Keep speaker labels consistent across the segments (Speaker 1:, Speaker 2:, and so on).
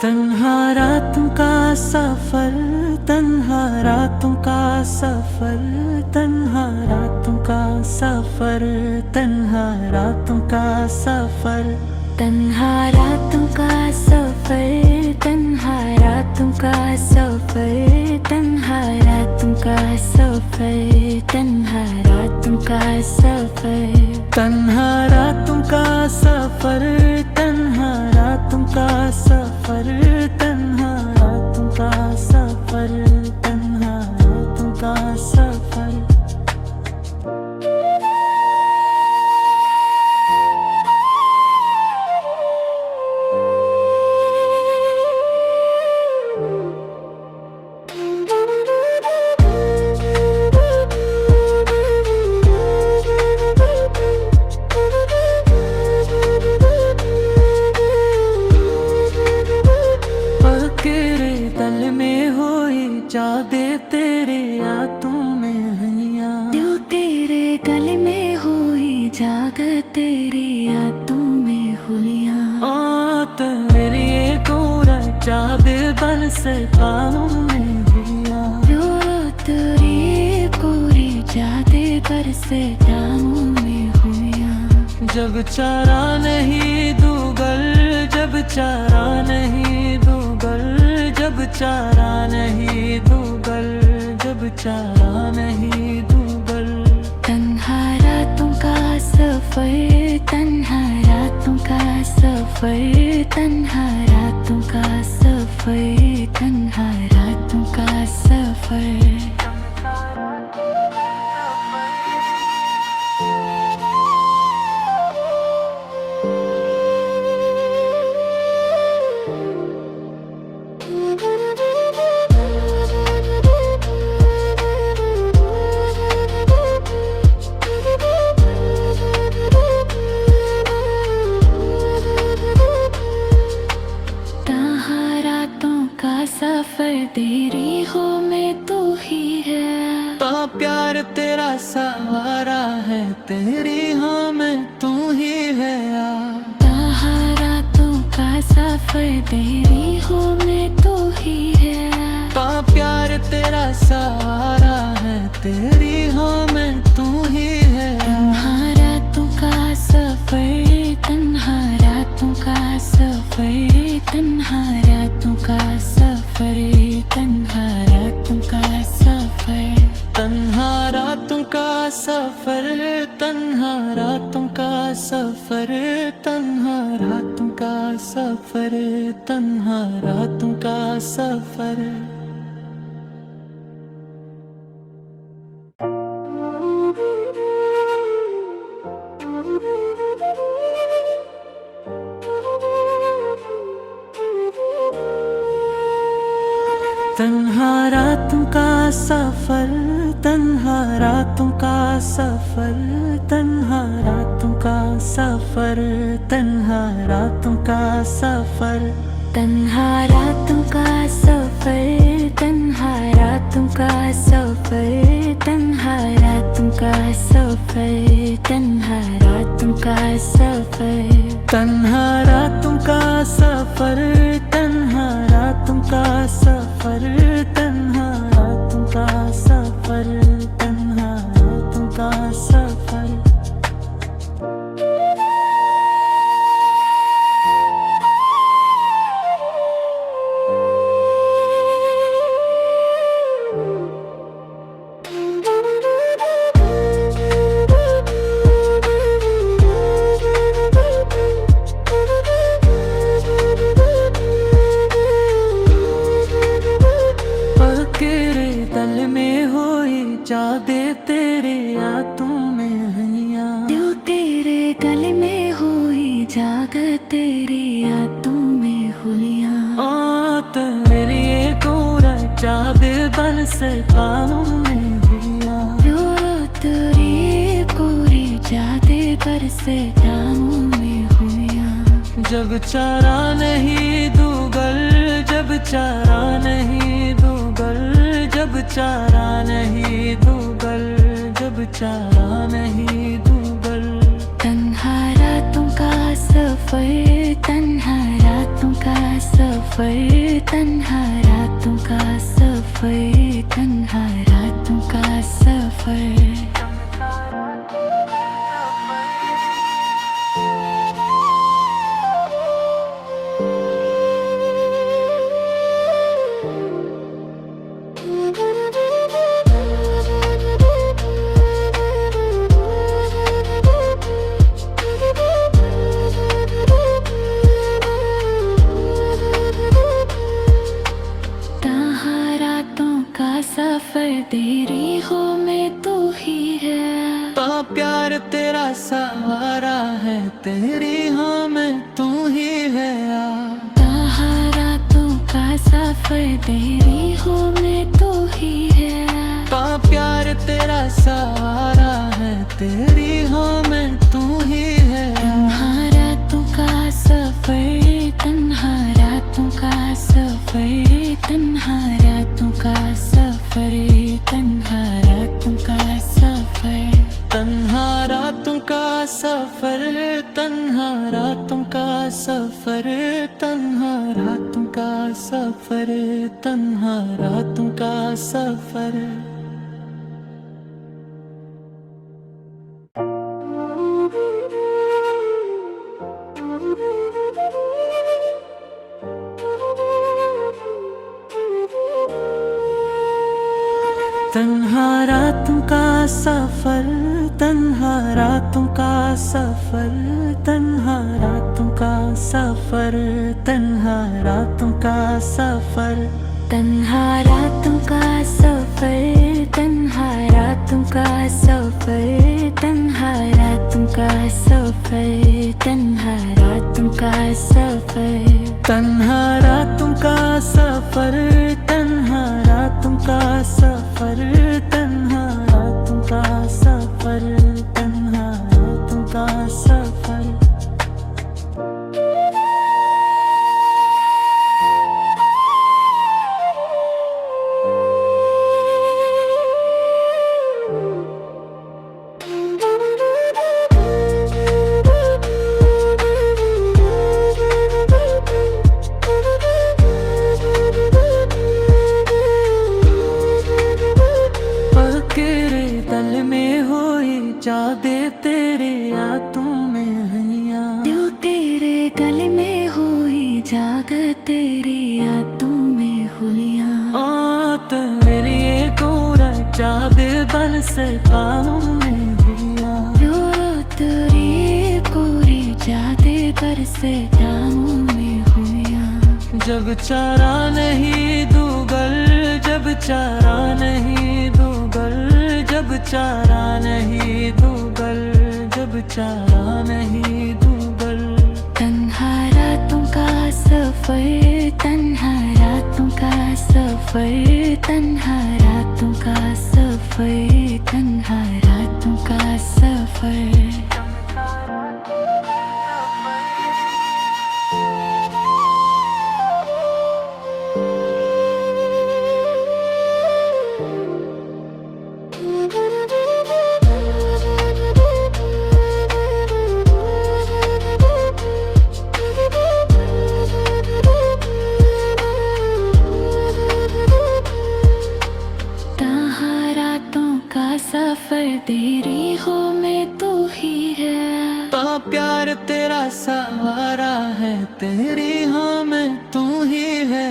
Speaker 1: तन्हा रातों का सफर, तन्हा रातों का सफर, तन्हा रातों का सफर, तन्हा रातों का सफर,
Speaker 2: तन्हा रातों का सफर, तन्हा रातों का सफर, तन्हा रातों का सफर, तन्हा रातों का सफर,
Speaker 1: तन्हा रातों का सफर, तन्हा रातों का सफर, तन्हा रातों का सफर, तन्हा रातों का सफर। जादे तेरे यादों में हैया,
Speaker 2: दिल तेरे गले में हुई जाग तेरी यादों में हुलिया।
Speaker 1: तेरी गोरा जादे बल से कानों में हुलिया,
Speaker 2: तेरी पूरी जादे पर से जामों में हुलिया।
Speaker 1: जब चारा नहीं दूगल, जब चारा नहीं दूगल, जब चारा नहीं दूगल, जब चारा नहीं दूगल।
Speaker 2: तन्हा रातों का सफर, तन्हा रातों का सफर, तन्हा रातों का सफर, तन्हा रातों का सफर। सफर तेरी हो मैं तू ही है,
Speaker 1: तो प्यार तेरा सहारा है, तेरी हाँ मैं तू ही है।
Speaker 2: रातों का सफर तेरी हो मैं तू ही है,
Speaker 1: तो प्यार तेरा सहारा है, तेरी हाँ मैं तू ही है।
Speaker 2: तन्हा रातों का सफर, तन्हा रातों का सफर, तन्हा रातों का सफर, तन्हा रातों का सफर।
Speaker 1: तन्हा रातों का सफर, तन्हा रातों का सफर, तन्हा रातों का सफर, तन्हा रातों का सफर। तन्हा रातों का सफर, तन्हा रातों का सफर, तन्हा रातों का सफर, तन्हा रातों का सफर।
Speaker 2: तन्हा रातों का सफर, तन्हा रातों का सफर, तन्हा रातों का सफर, तन्हा रातों का सफर।
Speaker 1: तन्हा रातों का सफर, तन्हा रातों का सफर, तन्हा रातों का सफर, तन्हा रातों का सफर। जादे तेरे यादों में हैया,
Speaker 2: दिल तेरे गले में हुई जाग तेरी यादों में हुलिया।
Speaker 1: तेरी गोरा जादे बल से कानों में हुलिया,
Speaker 2: तेरी पूरी जादे पर से जामों में हुलिया।
Speaker 1: जब चारा नहीं दूगल, जब चारा नहीं दूगल, जब चारा नहीं दूगल, जब चारा नहीं दूगल।
Speaker 2: तन्हा रातों का सफर, तन्हा रातों का सफर, सफर, तन्हा रातों का सफर, तन्हा रातों का सफर। सफर तेरी हो में तू ही है,
Speaker 1: तो प्यार तेरा सहारा है, तेरी हाँ मैं तू ही है।
Speaker 2: रातों का सफर तेरी हो में तू ही है,
Speaker 1: तो प्यार तेरा सहारा है, तेरी हाँ मैं तू ही है।
Speaker 2: रातों का सफर, तन्हा रातों का सफर, तन्हा रातों का सफर, तन्हा रातों का सफर।
Speaker 1: तन्हा रातों का सफर, तन्हा रातों का सफर, तन्हा रातों का सफर, तन्हा रातों का सफर। तन्हा रातों का सफर, तन्हा रातों का सफर, तन्हा रातों का सफर, तन्हा रातों का सफर।
Speaker 2: तन्हा रातों का सफर, तन्हा रातों का सफर, तन्हा रातों का सफर, तन्हा रातों का सफर।
Speaker 1: तन्हा रातों का सफर, तन्हा रातों का सफर, तन्हा रातों का सफर, तन्हा रातों का सफर। जादे तेरे यादों में हैया,
Speaker 2: दिल तेरे गले में हुई जाग, तेरी यादों में हुलिया।
Speaker 1: तेरी गोरा जादे बन से कानों में हुलिया,
Speaker 2: तेरी पूरी जादे पर से कानों में हुलिया।
Speaker 1: जब चारा नहीं दूगल, जब चारा नहीं दूगल, जब चारा नहीं दूगल, जब चारा नहीं दूगल।
Speaker 2: तन्हा रातों का सफर, तन्हा रातों का सफर, तन्हा रातों का सफर, तन्हा रातों का सफर। सफर तेरी हो में तू ही है,
Speaker 1: तो प्यार तेरा सहारा है, तेरी हाँ मैं तू ही है।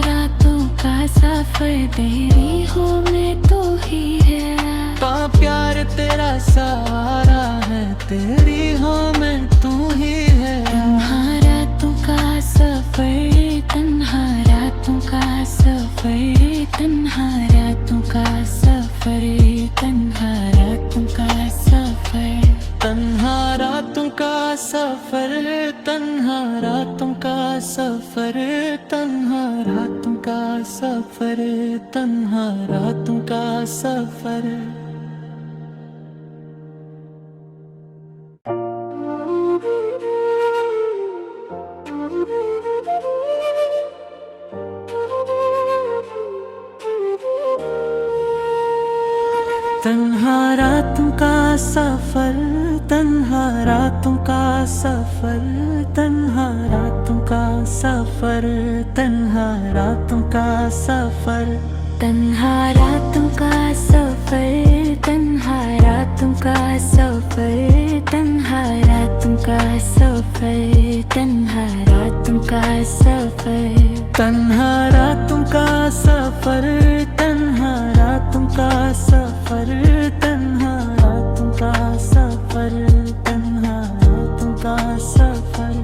Speaker 2: रातों का सफर तेरी हो में तू ही है,
Speaker 1: तो प्यार तेरा सहारा है, तेरी हाँ मैं तू ही है।
Speaker 2: रातों का सफर, तन्हा रातों का सफर, तन्हा रातों का सफर, तन्हा रातों का सफर।
Speaker 1: तन्हा रातों का सफर, तन्हा रातों का सफर, तन्हा रातों का सफर, तन्हा रातों का सफर। तन्हा रातों का सफर, तन्हा रातों का सफर, तन्हा रातों का सफर, तन्हा रातों का सफर,
Speaker 2: तन्हा रातों का सफर, तन्हा रातों का सफर, तन्हा रातों का सफर, तन्हा रातों का सफर,
Speaker 1: तन्हा रातों का सफर, तन्हा रातों का सफर, तन्हा रातों का सफर, तन्हा रातों का सफर।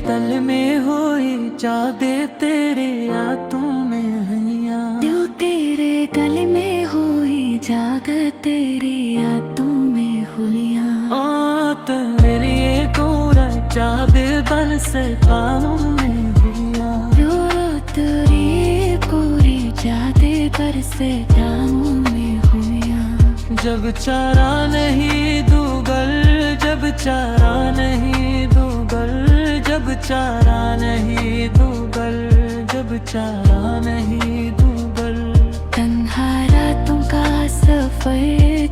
Speaker 1: तल में होई जादे तेरे यादों में हनिया,
Speaker 2: दिल तेरे गले में हुई जाग तेरी यादों में हुलिया,
Speaker 1: तेरे ये गोरा जादे बन से कानों में हुलिया,
Speaker 2: तेरी पूरी जादे कर से जामों में हुलिया।
Speaker 1: जब चारा नहीं दूगल, जब चारा नहीं दूगल, जब चारा नहीं दूगल, जब चारा नहीं दूगल।
Speaker 2: तन्हा रातों का सफर,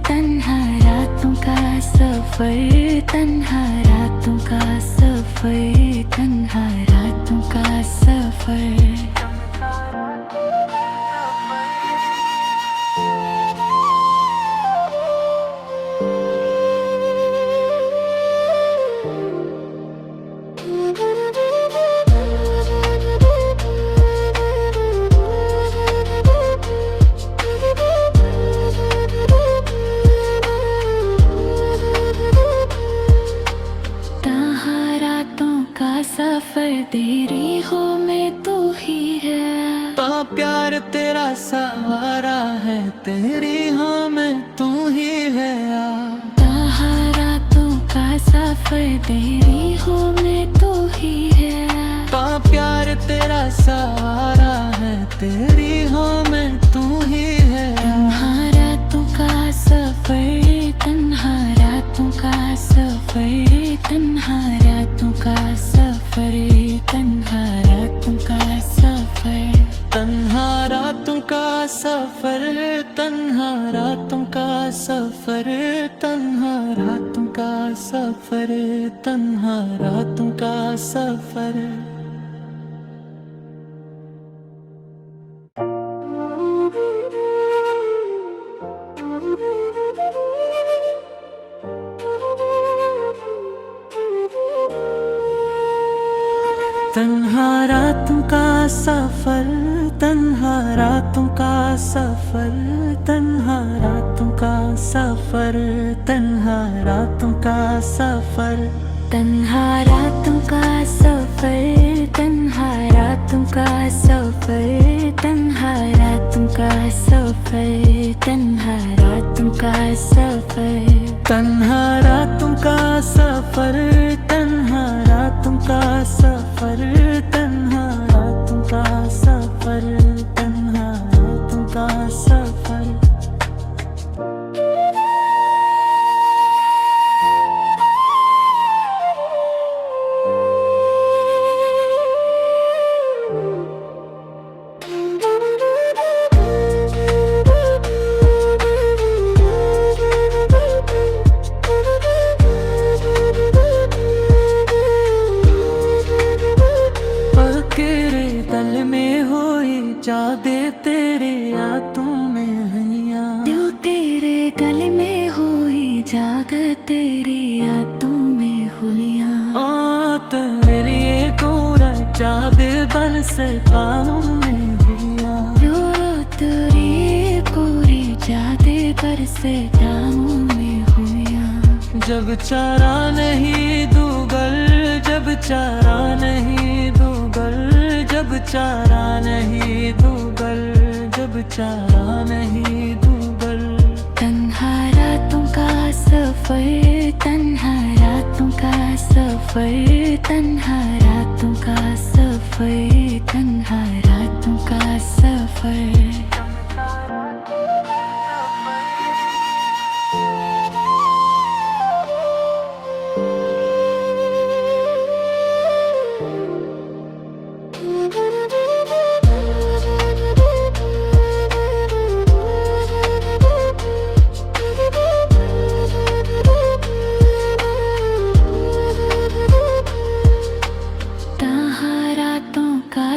Speaker 2: तन्हा रातों का सफर, तन्हा रातों का सफर, तन्हा रातों का सफर। सफर तेरी हो मैं तू ही है,
Speaker 1: तो प्यार तेरा सहारा है, तेरी हाँ मैं तू ही है।
Speaker 2: रातों का सफर तेरी हो मैं तू ही है,
Speaker 1: तो प्यार तेरा सहारा है, तेरी हाँ मैं तू ही है।
Speaker 2: तन्हा रातों का सफर, तन्हा रातों का सफर, तन्हा रातों का सफर, तन्हा रातों का सफर,
Speaker 1: तन्हा रातों का सफर, तन्हा रातों का सफर, तन्हा रातों का सफर, तन्हा रातों का सफर। तन्हा रातों का सफर, तन्हा रातों का सफर, तन्हा रातों का सफर, तन्हा रातों का सफर,
Speaker 2: तन्हा रातों का सफर, तन्हा रातों का सफर, तन्हा रातों का सफर, तन्हा रातों का सफर,
Speaker 1: तन्हा रातों का सफर, तन्हा रातों का सफर, तन्हा रातों का सफर, तन्हा रातों का सफर। तल में होई जादे तेरे यादों में हनिया,
Speaker 2: दिल तेरे गले में हुई जाग तेरी यादों में हुलिया,
Speaker 1: तेरे ये गोरा जादे बन से कानों में हुलिया,
Speaker 2: तेरी पूरी जादे कर से जामों में हुलिया।
Speaker 1: जब चारा नहीं दूगल, जब चारा नहीं दूगल, जब चारा नहीं दूगल, जब चारा नहीं दूगल।
Speaker 2: तन्हा रातों का सफर, तन्हा रातों का सफर, तन्हा रातों का सफर, तन्हा रातों का सफर।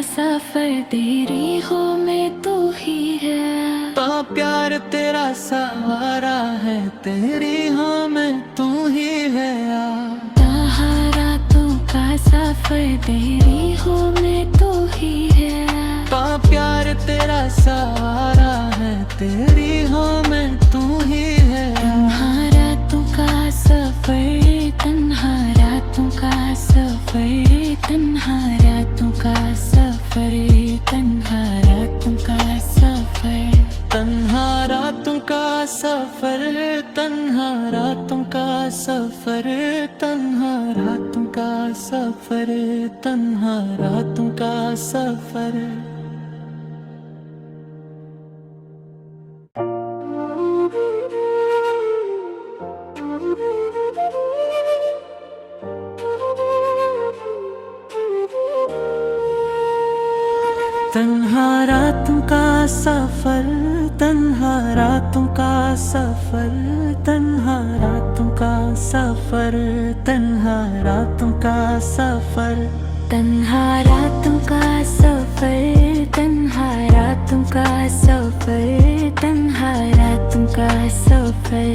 Speaker 2: सफर तेरी हो में तू ही है,
Speaker 1: तो प्यार तेरा सहारा है, तेरी हाँ मैं तू ही है यार।
Speaker 2: रातों का सफर तेरी हो में तू ही है,
Speaker 1: तो प्यार तेरा सहारा है, तेरी हाँ मैं तू ही है।
Speaker 2: रातों का सफर तन्हा रातों का सफर तन्हा रातों का सफर तन्हा रातों का सफर
Speaker 1: तन्हा रातों का सफर तन्हा रातों का सफर तन्हा रातों का सफर तन्हा रातों का सफर। तन्हा रातों का सफर तन्हा रातों का सफर तन्हा रातों का सफर तन्हा रातों का सफर
Speaker 2: तन्हा रातों का सफर तन्हा रातों का सफर तन्हा रातों का सफर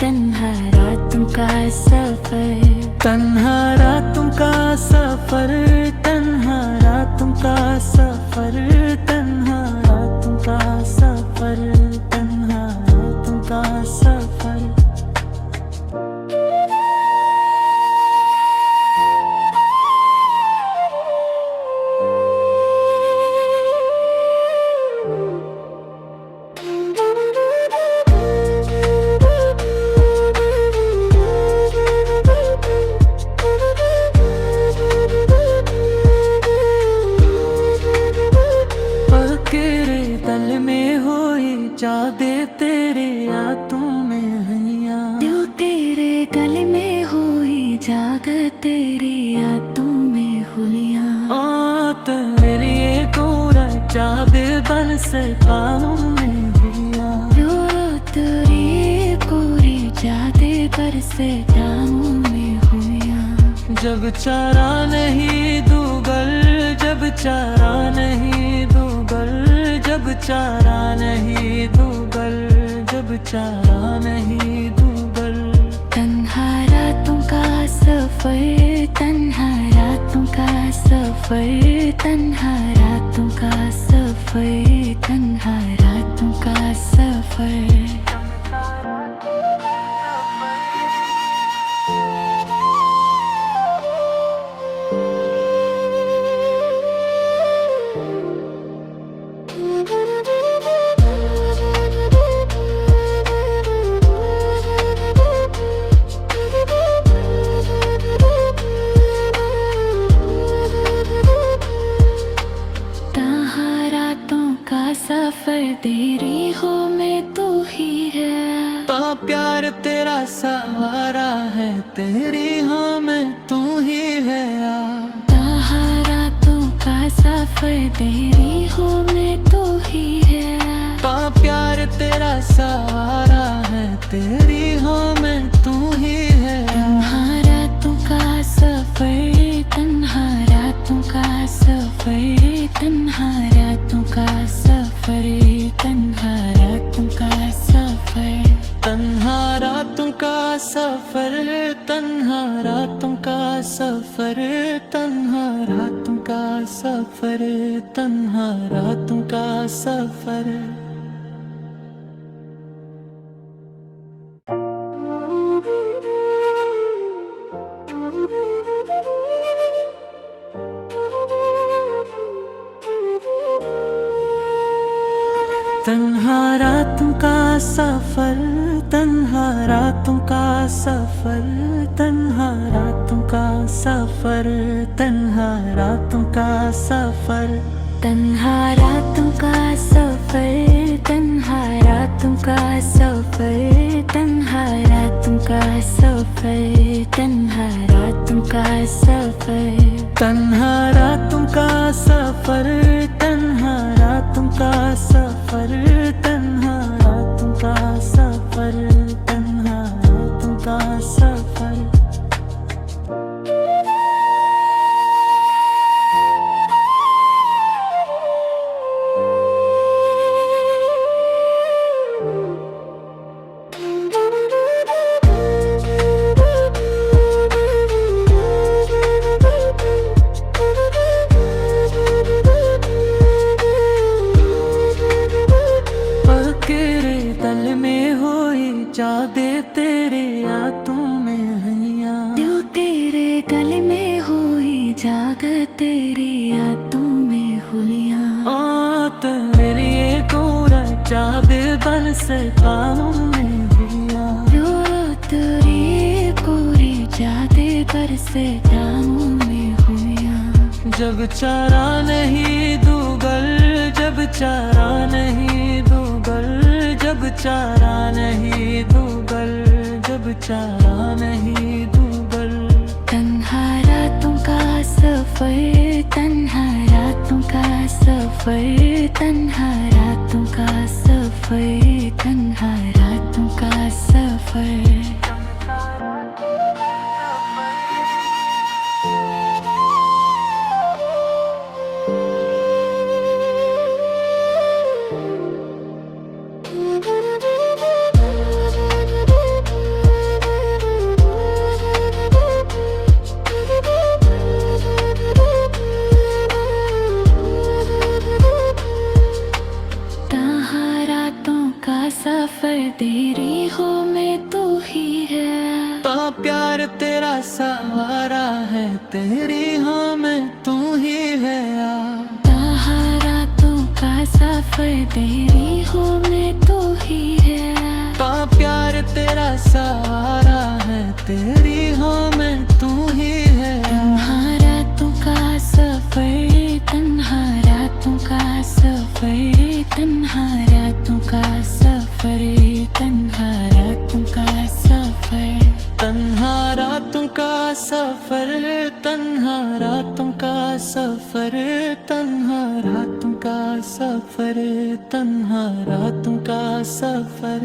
Speaker 2: तन्हा रातों का सफर
Speaker 1: तन्हा रातों का सफर तन्हा रातों का सफर तन्हा रातों का सफर तन्हा रातों का सफर। जादे तेरे यादों में हैया,
Speaker 2: दिल तेरे गले में हुई जाग तेरी यादों में हुलिया।
Speaker 1: तेरी गोरा जादे बन से कानों में हुलिया,
Speaker 2: तेरी गोरी जादे पर से कानों में हुलिया।
Speaker 1: जब चारा नहीं दूगल जब चारा नहीं दूगल जब चारा नहीं दूगल जब चारा नहीं दूगल।
Speaker 2: तन्हा रातों का सफर तन्हा रातों का सफर तन्हा रातों का सफर तन्हा रातों का सफर। सफर तेरी हो में तू ही है,
Speaker 1: तो प्यार तेरा सहारा है, तेरी हाँ मैं तू ही है यार।
Speaker 2: रातों का सफर तेरी हो में तू ही है,
Speaker 1: तो प्यार तेरा सहारा है, तेरी हाँ मैं तू ही है।
Speaker 2: रातों का सफर तन्हा रातों का सफर तन्हा रातों का सफर तन्हा रातों का सफर
Speaker 1: तन्हा रातों का सफर तन्हा रातों का सफर तन्हा रातों का सफर तन्हा रातों का सफर। तन्हा रातों का सफर तन्हा रातों का सफर तन्हा रातों का सफर तन्हा रातों का सफर
Speaker 2: तन्हा रातों का सफर तन्हा रातों का सफर, तन्हा रातों का सफर, तन्हा रातों का सफर,
Speaker 1: तन्हा रातों का सफर, तन्हा रातों का सफर, तन्हा रातों का सफर, तन्हा रातों का सफर। तल में होई जादे तेरे यादों में हनिया,
Speaker 2: दिल तेरे गले में हुई जाग तेरी यादों में हुलिया।
Speaker 1: ओ तेरे कोरा जादे बन से कानों में हुलिया,
Speaker 2: रो तेरी पूरी जादे पर से दामों में हुलिया।
Speaker 1: जब चारा नहीं दूगल, जब चारा नहीं दूगल, जब चारा नहीं दूगल, जब चारा नहीं दूगल।
Speaker 2: तन्हा रातों का सफर, तन्हा रातों का सफर, तन्हा रातों का सफर, तन्हा रातों का सफर। सफर तेरी हो मैं तू ही है,
Speaker 1: तो प्यार तेरा सहारा है, तेरी हाँ मैं तू ही है यार।
Speaker 2: रातों का सफर तेरी हो मैं तू ही है,
Speaker 1: तो प्यार तेरा सहारा है, तेरी हाँ मैं तू ही है यार।
Speaker 2: रातों का सफर, तन्हा रातों का सफर, तन्हा रातों का सफर, तन्हा रातों का सफर।
Speaker 1: तन्हा रातों का सफर, तन्हा रातों का सफर, तन्हा रातों का सफर, तन्हा रातों का सफर।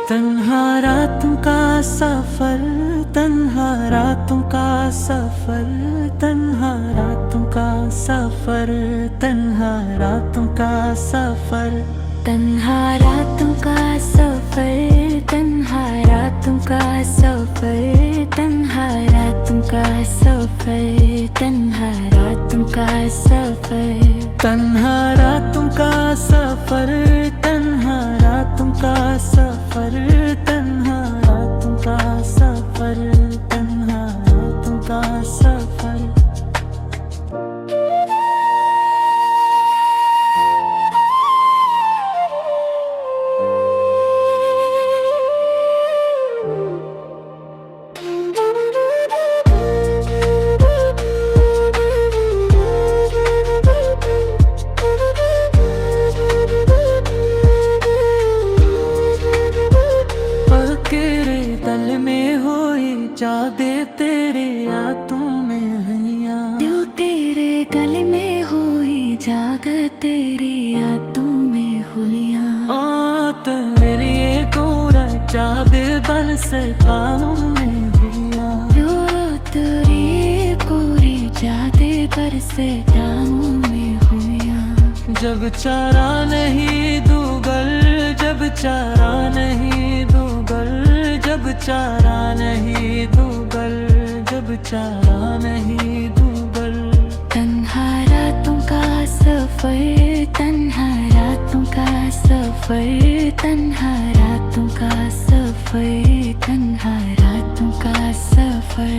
Speaker 1: तन्हा रातों का सफर, तन्हा रातों का सफर, तन्हा रातों का सफर, तन्हा रातों का सफर।
Speaker 2: तन्हा रातों का सफर, तन्हा रातों का सफर, तन्हा रातों का सफर, तन्हा रातों का सफर।
Speaker 1: तन्हा रातों का सफर, तन्हा रातों का सफर, तन्हा रातों का सफर, तन्हा रातों का सफर। जादे तेरे यादों में हनिया,
Speaker 2: दिल तेरे गले में हुई जाग तेरी यादों में हुलिया।
Speaker 1: ओ तेरे कोरा जादे बन से कानों में हुलिया,
Speaker 2: रो तेरी पूरी जादे पर से दामों में हुलिया।
Speaker 1: जब चारा नहीं दूगल, जब चारा नहीं दूगल, जब चारा नहीं दूगल, जब चारा नहीं दूगल।
Speaker 2: तन्हा रातों का सफर, तन्हा रातों का सफर, तन्हा रातों का सफर, तन्हा रातों का सफर।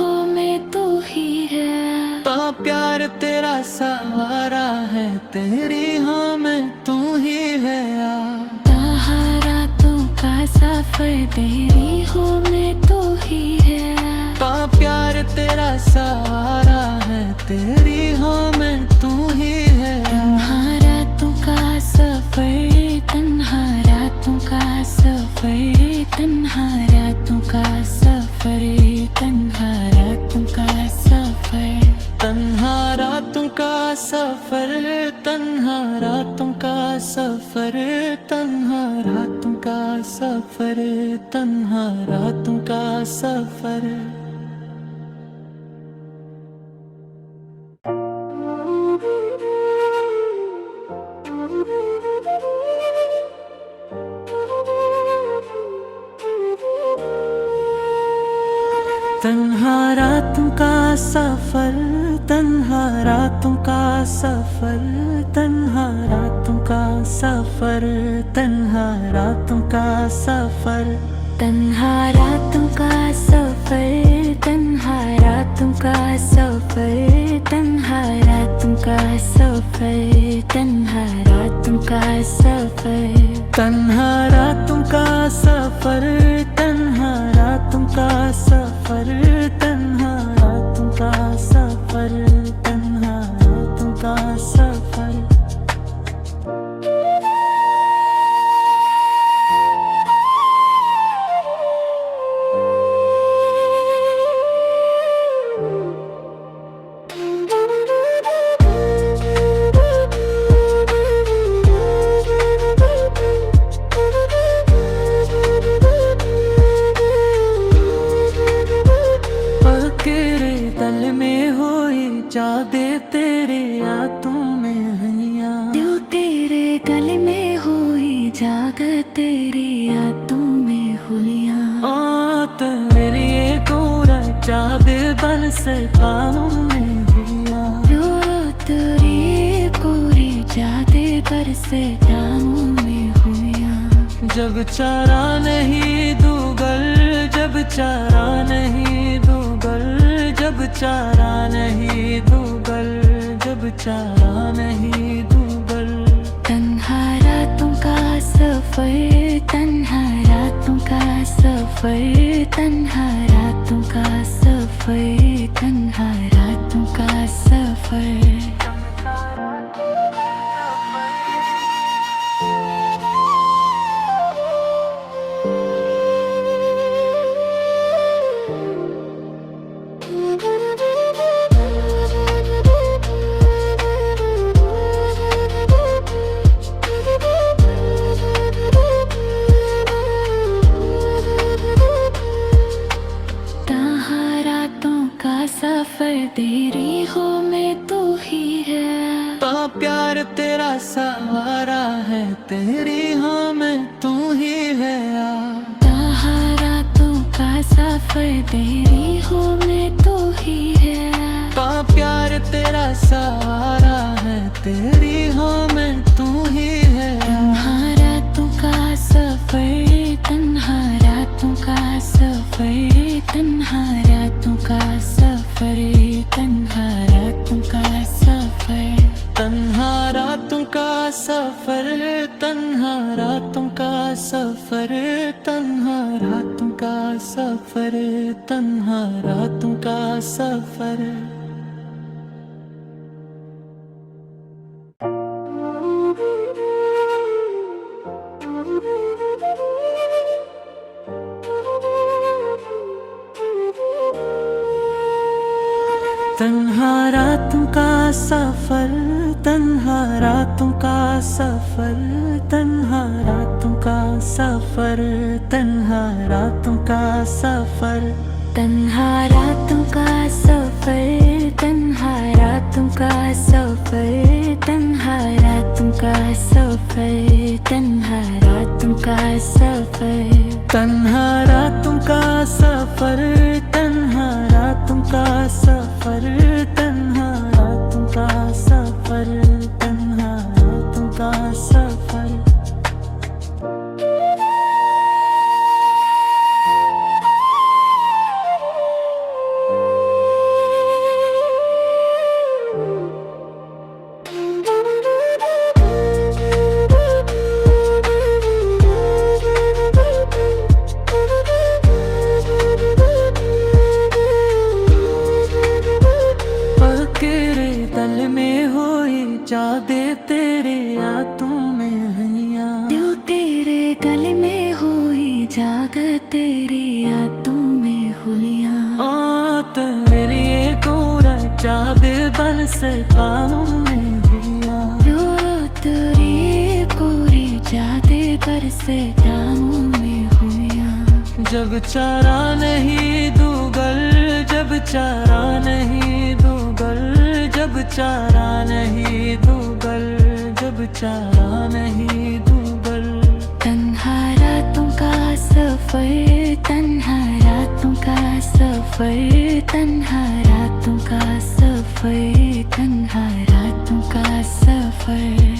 Speaker 2: हो में तू ही है।
Speaker 1: तो प्यार तेरा सहारा है, तेरी हाँ मैं तू ही है यार।
Speaker 2: रातों का सफर तेरी हो में तू ही है।
Speaker 1: तो प्यार तेरा सहारा है, तेरी हाँ मैं तू ही है यार।
Speaker 2: रातों का सफर तन्हा रातों का सफर तन्हा रातों का सफर तन्हा रातों का सफर।
Speaker 1: तन्हा रातों का सफर, तन्हा रातों का सफर, तन्हा रातों का सफर, तन्हा रातों का सफर। तन्हा रातों का सफर, तन्हा रातों का सफर, तन्हा रातों का सफर, तन्हा रातों का सफर।
Speaker 2: तन्हा रातों का सफर तन्हा रातों का सफर तन्हा रातों का सफर तन्हा रातों का सफर।
Speaker 1: तन्हा रातों का सफर, तन्हा रातों का सफर, तन्हा रातों का सफर, तन्हा रातों का सफर। जादे तेरे यादों में हनिया,
Speaker 2: दिल तेरे गले में हुई जाग तेरी यादों में हुलिया।
Speaker 1: तो मेरी एक और जादे बन से कानों में हिया।
Speaker 2: तेरी पूरी जादे पर से जामों में हुआ।
Speaker 1: जब चारा नहीं दूगल, जब चारा नहीं दूगल, जब चारा नहीं दूगल, जब चारा नहीं दूगल।
Speaker 2: तन्हा रातों का सफर तन्हा रातों का सफर तन्हा रातों का सफर तन्हा रातों का सफर। सफर तेरी हो में तू ही है।
Speaker 1: तो प्यार तेरा सहारा है, तेरी हाँ मैं तू ही है यार।
Speaker 2: रातों का सफर तेरी हो में तू ही है।
Speaker 1: तो प्यार तेरा सहारा है, तेरी हाँ मैं तू ही है यार।
Speaker 2: रातों का सफर तन्हा रातों का सफर तन्हा रातों का सफर तन्हा रातों का सफर।
Speaker 1: तन्हा रातों का सफर, तन्हा रातों का सफर, तन्हा रातों का सफर, तन्हा रातों का सफर। तन्हा रातों का सफर, तन्हा रातों का सफर, तन्हा रातों का सफर, तन्हा रातों का सफर।
Speaker 2: तन्हा रातों का सफर तन्हा रातों का सफर तन्हा रातों का सफर तन्हा रातों का सफर।
Speaker 1: तन्हा रातों का सफर, तन्हा रातों का सफर, तन्हा रातों का सफर, तन्हा रातों का सफर। दे तेरे यादों में हैया।
Speaker 2: दिल तेरे गले में हुई जागर तेरी यादों में हुलियाँ।
Speaker 1: ओ तेरे लिए कोरा दे बन से कानों में हैया।
Speaker 2: जो तेरी पूरी जादे पर से दामों में हुलियाँ।
Speaker 1: जब चारा नहीं दूगल, जब चारा नहीं दूगल, जब चारा नहीं दूगल, जब चारा नहीं दूगल।
Speaker 2: तन्हा रातों का सफर, तन्हा रातों का सफर, तन्हा रातों का सफर, तन्हा रातों का सफर।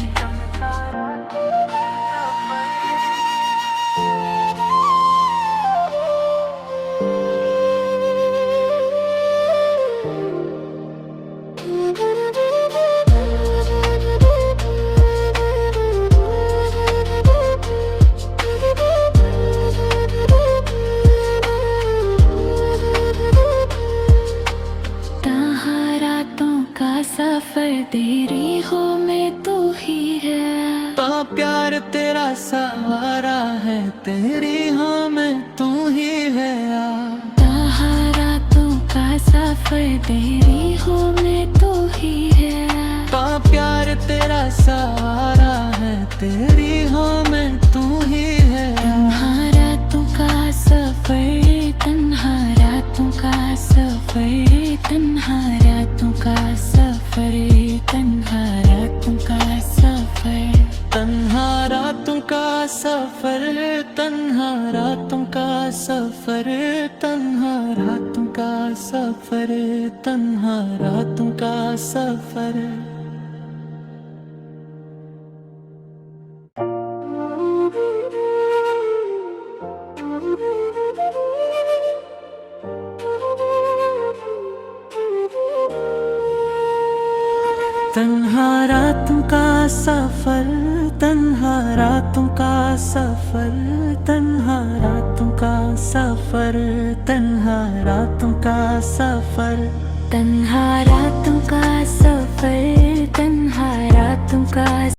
Speaker 2: सफर तेरी हो मैं तू ही है।
Speaker 1: तो प्यार तेरा सहारा है, तेरी हाँ मैं तू ही है यार।
Speaker 2: रातों का सफर तेरी हो मैं तू ही है।
Speaker 1: तो प्यार तेरा सहारा है, तेरी हाँ मैं तू ही है।
Speaker 2: तन्हा रातों का सफर, तन्हा रातों का सफर, तन्हा रातों का सफर, तन्हा रातों का सफर।
Speaker 1: तन्हा रातों का सफर, तन्हा रातों का सफर, तन्हा रातों का सफर, तन्हा रातों का सफर। तन्हा रातों का सफर, तन्हा रातों का सफर, तन्हा रातों का सफर, तन्हा रातों का सफर।
Speaker 2: तन्हा